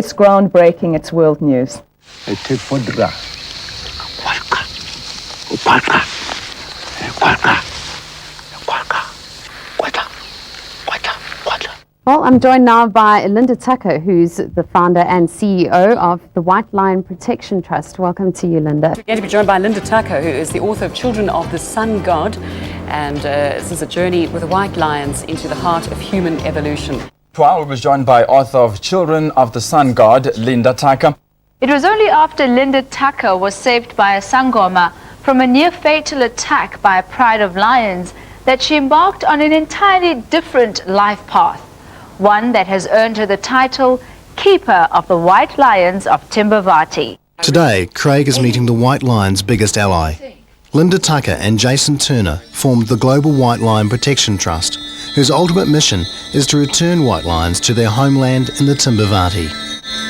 It's groundbreaking, it's world news. Well, I'm joined now by Linda Tucker, who's the founder and CEO of the White Lion Protection Trust. Welcome to you, Linda. We're going to be joined by Linda Tucker, who is the author of Children of the Sun God, and this is a journey with the white lions into the heart of human evolution. We was joined by author of Children of the Sun God, Linda Tucker. It was only after Linda Tucker was saved by a sangoma from a near-fatal attack by a pride of lions that she embarked on an entirely different life path, one that has earned her the title Keeper of the White Lions of Timbavati. Today, Craig is meeting the White Lion's biggest ally. Linda Tucker and Jason Turner formed the Global White Lion Protection Trust, whose ultimate mission is to return white lions to their homeland in the Timbavati.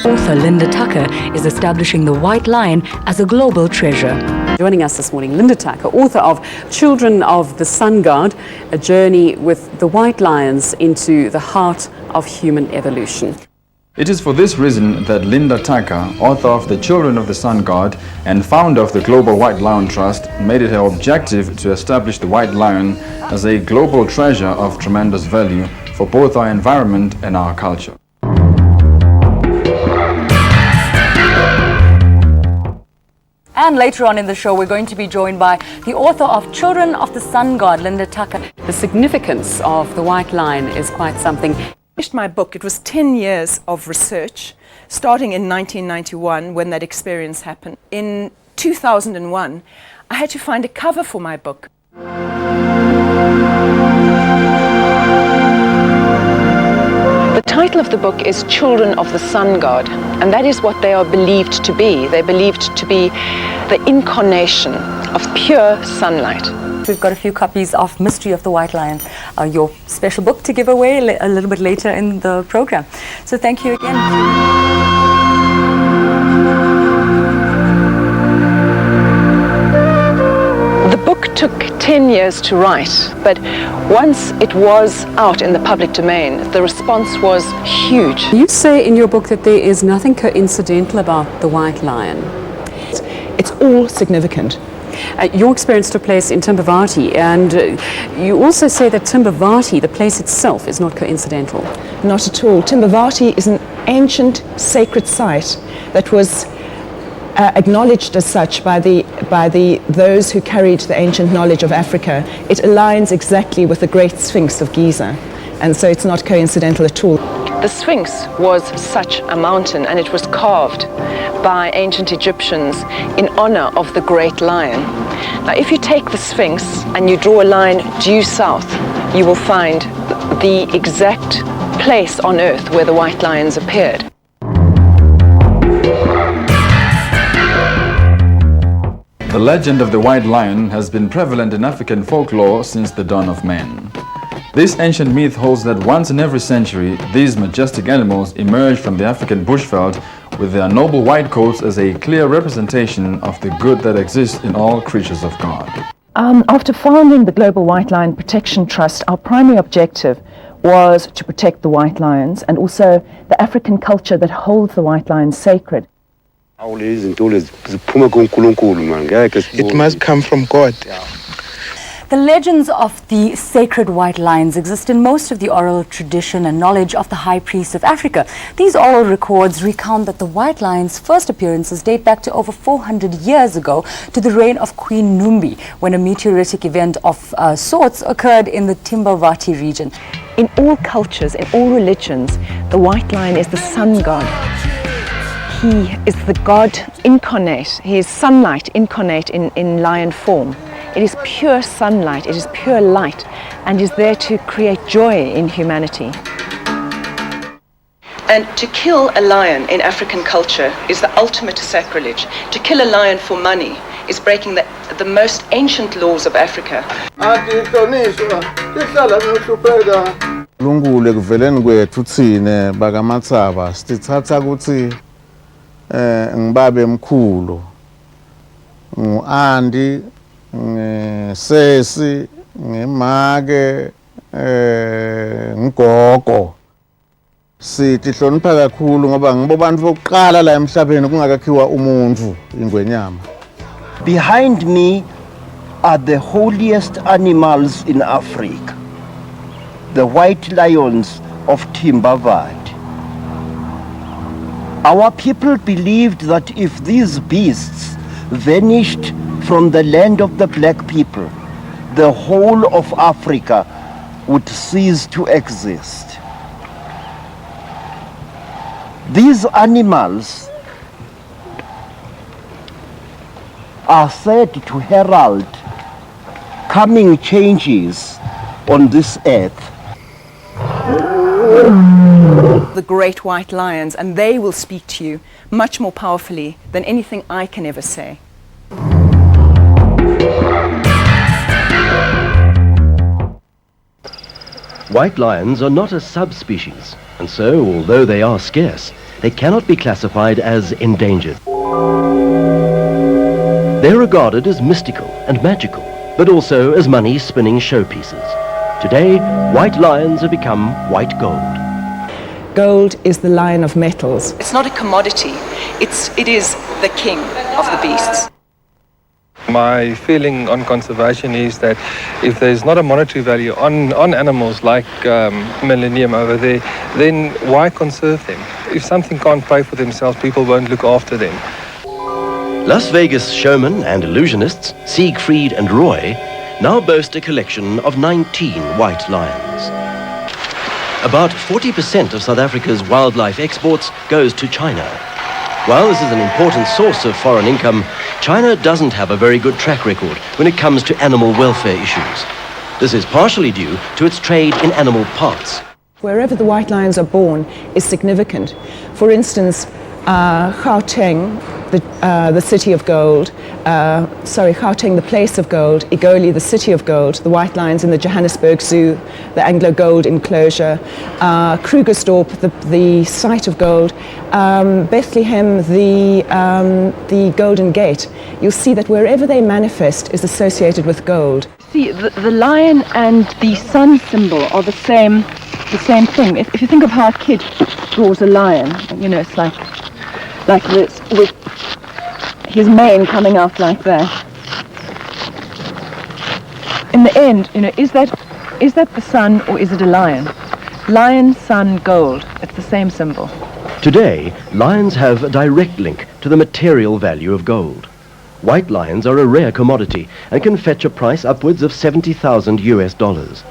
Author Linda Tucker is establishing the white lion as a global treasure. Joining us this morning, Linda Tucker, author of Children of the Sun God, a journey with the white lions into the heart of human evolution. It is for this reason that Linda Tucker, author of the Children of the Sun God and founder of the Global White Lion Trust, made it her objective to establish the white lion as a global treasure of tremendous value for both our environment and our culture. And later on in the show, we're going to be joined by the author of Children of the Sun God, Linda Tucker. The significance of the white lion is quite something. My book, it was 10 years of research, starting in 1991 when that experience happened. In 2001, I had to find a cover for my book. The title of the book is Children of the Sun God, and that is what they are believed to be. They're believed to be the incarnation of pure sunlight. We've got a few copies of Mystery of the White Lion, your special book to give away a little bit later in the program. So thank you again. The book took 10 years to write, but once it was out in the public domain, the response was huge. You say in your book that there is nothing coincidental about the white lion. It's all significant. Your experience took place in Timbavati, and you also say that Timbavati, the place itself, is not coincidental. Not at all. Timbavati is an ancient sacred site that was acknowledged as such by those who carried the ancient knowledge of Africa. It aligns exactly with the Great Sphinx of Giza, and so it's not coincidental at all. The Sphinx was such a mountain, and it was carved by ancient Egyptians in honor of the great lion. Now, if you take the Sphinx and you draw a line due south, you will find the exact place on earth where the white lions appeared. The legend of the white lion has been prevalent in African folklore since the dawn of man. This ancient myth holds that once in every century, these majestic animals emerge from the African bushveld with their noble white coats as a clear representation of the good that exists in all creatures of God. After founding the Global White Lion Protection Trust, our primary objective was to protect the white lions and also the African culture that holds the white lions sacred. It must come from God. The legends of the sacred white lions exist in most of the oral tradition and knowledge of the high priests of Africa. These oral records recount that the white lion's first appearances date back to over 400 years ago to the reign of Queen Numbi, when a meteoritic event of sorts occurred in the Timbavati region. In all cultures, in all religions, the white lion is the sun god. He is the god incarnate. He is sunlight incarnate in lion form. It is pure sunlight, it is pure light, and is there to create joy in humanity. And to kill a lion in African culture is the ultimate sacrilege. To kill a lion for money is breaking the most ancient laws of Africa. Lungule kuveleni kwethu thine bakaMathaba sithatha ukuthi ngibabe mkhulu ngu-Andi sesi ngimake ngugogo. Sihlonipha kakhulu ngoba ngibo bantu bokuqala la emhlabeni kungakakhiwa umuntu ingwenyama. Behind me are the holiest animals in Africa, the white lions of Timbavad. Our people believed that if these beasts vanished from the land of the black people, the whole of Africa would cease to exist. These animals are said to herald coming changes on this earth. The great white lions, and they will speak to you much more powerfully than anything I can ever say. White lions are not a subspecies, and so, although they are scarce, they cannot be classified as endangered. They're regarded as mystical and magical, but also as money-spinning showpieces. Today, white lions have become white gold. Gold is the lion of metals. It's not a commodity. It is the king of the beasts. My feeling on conservation is that if there's not a monetary value on animals like Millennium over there, then why conserve them? If something can't pay for themselves, people won't look after them. Las Vegas showmen and illusionists, Siegfried and Roy, now boast a collection of 19 white lions. About 40% of South Africa's wildlife exports goes to China. While this is an important source of foreign income, China doesn't have a very good track record when it comes to animal welfare issues. This is partially due to its trade in animal parts. Wherever the white lions are born is significant. For instance, Gauteng, the city of gold, Gauteng, the place of gold, Egoli, the city of gold, the white lions in the Johannesburg Zoo, the Anglo Gold enclosure, Krugersdorp, the site of gold, Bethlehem, the Golden Gate. You'll see that wherever they manifest is associated with gold. See, the lion and the sun symbol are the same thing. If you think of how a kid draws a lion, you know, it's like this, with his mane coming out like that. In the end, you know, is that the sun or is it a lion? Lion, sun, gold. It's the same symbol. Today, lions have a direct link to the material value of gold. White lions are a rare commodity and can fetch a price upwards of $70,000.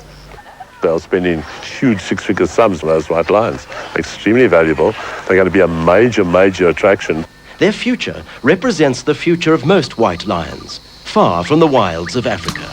They're spending huge six-figure sums on those white lions. Extremely valuable. They're going to be a major, major attraction. Their future represents the future of most white lions, far from the wilds of Africa.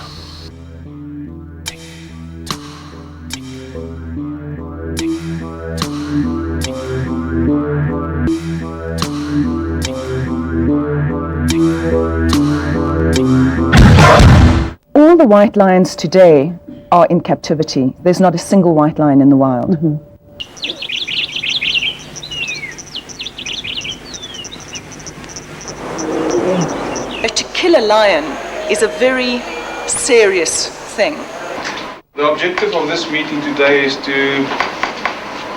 All the white lions today are in captivity. There's not a single white lion in the wild. Mm-hmm. To kill a lion is a very serious thing. The objective of this meeting today is to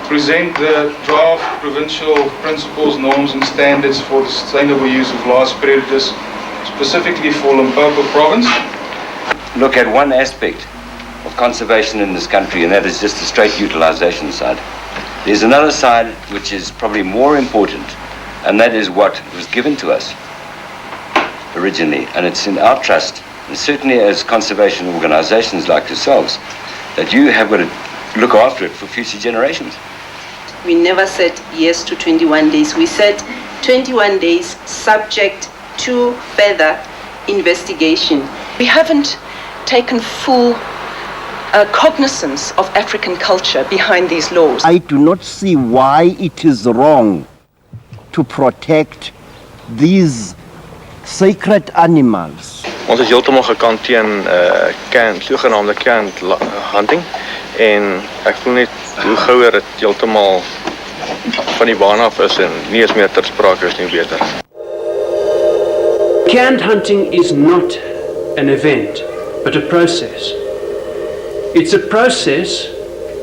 present the draft provincial principles, norms and standards for the sustainable use of large predators, specifically for Limpopo province. Look at one aspect of conservation in this country, and that is just the straight utilization side. There's another side which is probably more important, and that is what was given to us originally, and it's in our trust, and certainly as conservation organizations like yourselves, that you have got to look after it for future generations. We never said yes to 21 days. We said 21 days subject to further investigation. We haven't taken full cognizance of African culture behind these laws. I do not see why it is wrong to protect these sacred animals. Ons is heeltemal gekant teen sogenaamde canned hunting, en ek voel net hoe gouer dit heeltemal van die baan af is en nie eens meer ter sprake is nie beter. Canned hunting is not an event, but a process. It's a process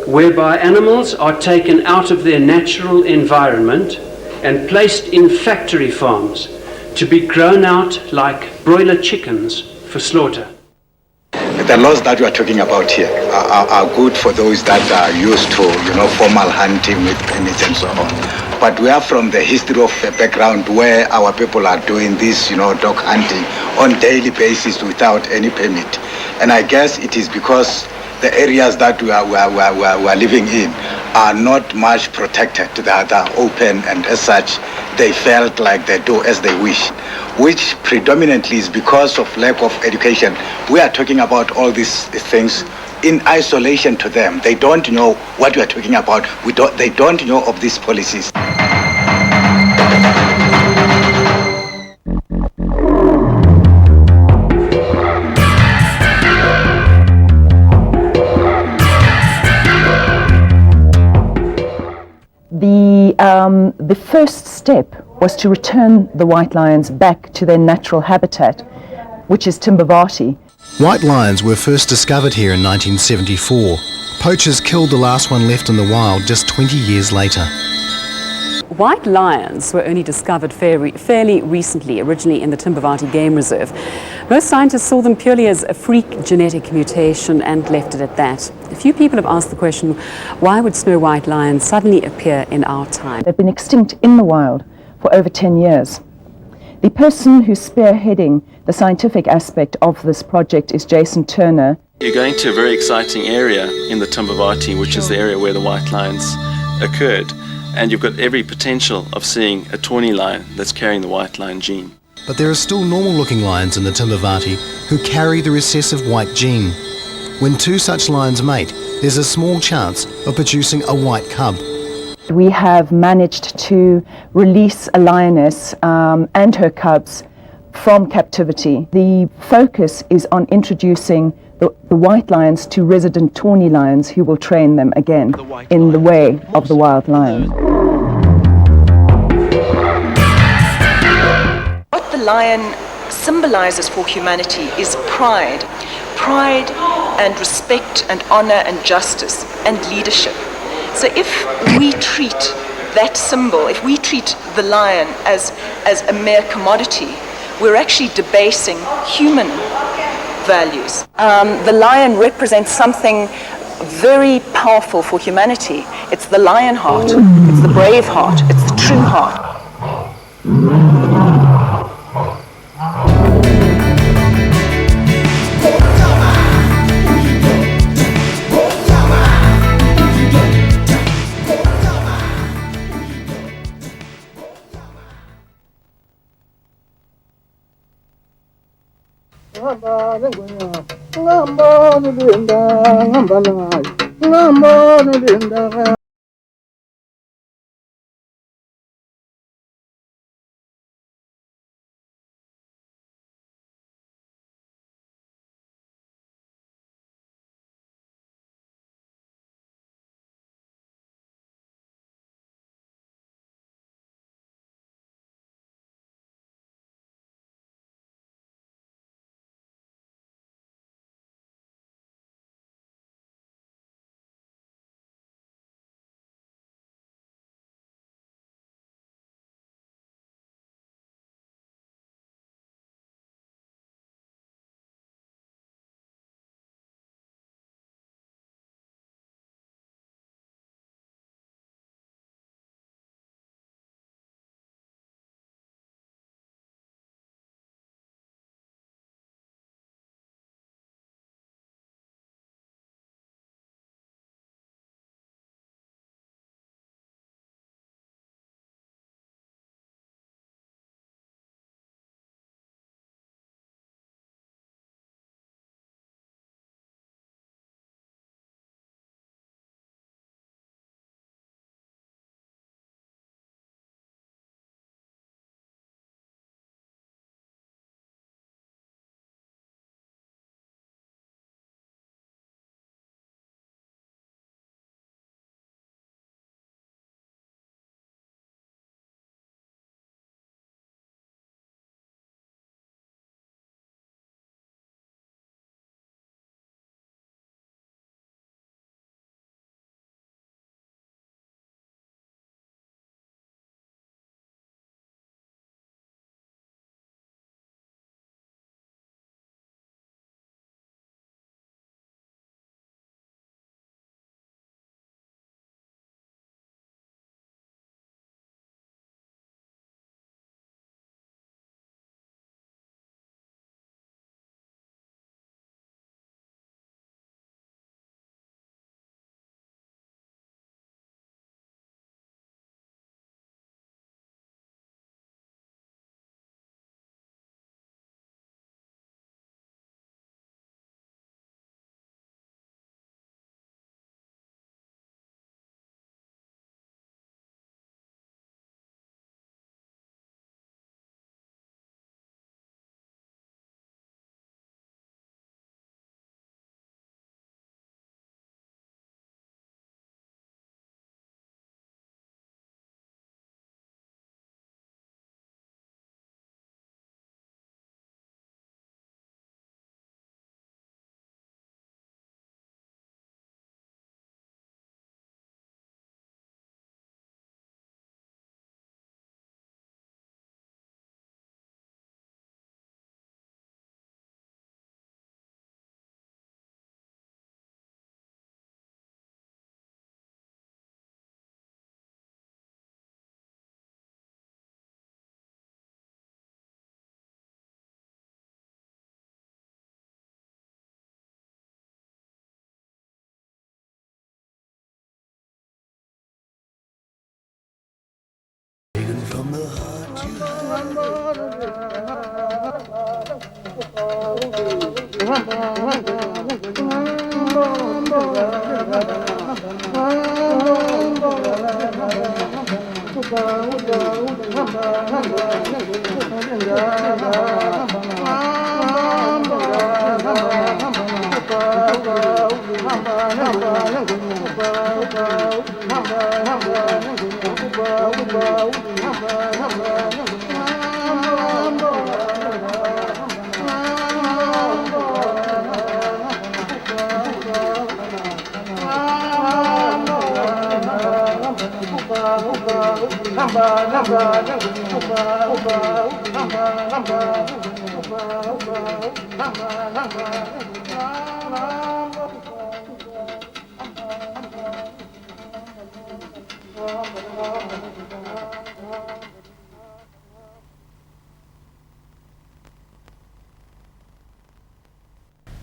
whereby animals are taken out of their natural environment and placed in factory farms to be grown out like broiler chickens for slaughter. The laws that we are talking about here are good for those that are used to, formal hunting with permits and so on. But we are from the history of a background where our people are doing this, dog hunting on daily basis without any permit. And I guess it is because the areas that we are living in are not much protected. They are open, and as such, they felt like they do as they wish, which predominantly is because of lack of education. We are talking about all these things in isolation to them. They don't know what we are talking about. They don't know of these policies. The first step was to return the white lions back to their natural habitat, which is Timbavati. White lions were first discovered here in 1974. Poachers killed the last one left in the wild just 20 years later. White lions were only discovered fairly recently, originally in the Timbavati Game Reserve. Most scientists saw them purely as a freak genetic mutation and left it at that. A few people have asked the question, why would snow white lions suddenly appear in our time? They've been extinct in the wild for over 10 years. The person who's spearheading the scientific aspect of this project is Jason Turner. You're going to a very exciting area in the Timbavati, which is the area where the white lions occurred. And you've got every potential of seeing a tawny lion that's carrying the white lion gene. But there are still normal-looking lions in the Timbavati who carry the recessive white gene. When two such lions mate, there's a small chance of producing a white cub. We have managed to release a lioness and her cubs from captivity. The focus is on introducing the white lions to resident tawny lions who will train them again in the way of the wild lion. What the lion symbolizes for humanity is pride. Pride and respect and honor and justice and leadership. So if we treat that symbol, if we treat the lion as a mere commodity, we're actually debasing human values. The lion represents something very powerful for humanity. It's the lion heart, it's the brave heart, it's the true heart. Ngamba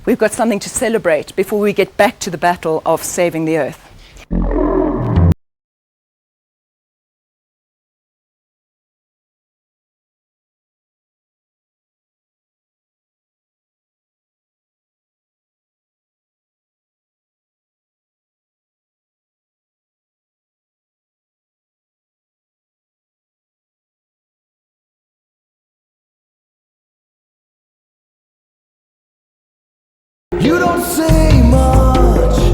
We've got something to celebrate before we get back to the battle of saving the Earth. You don't say much.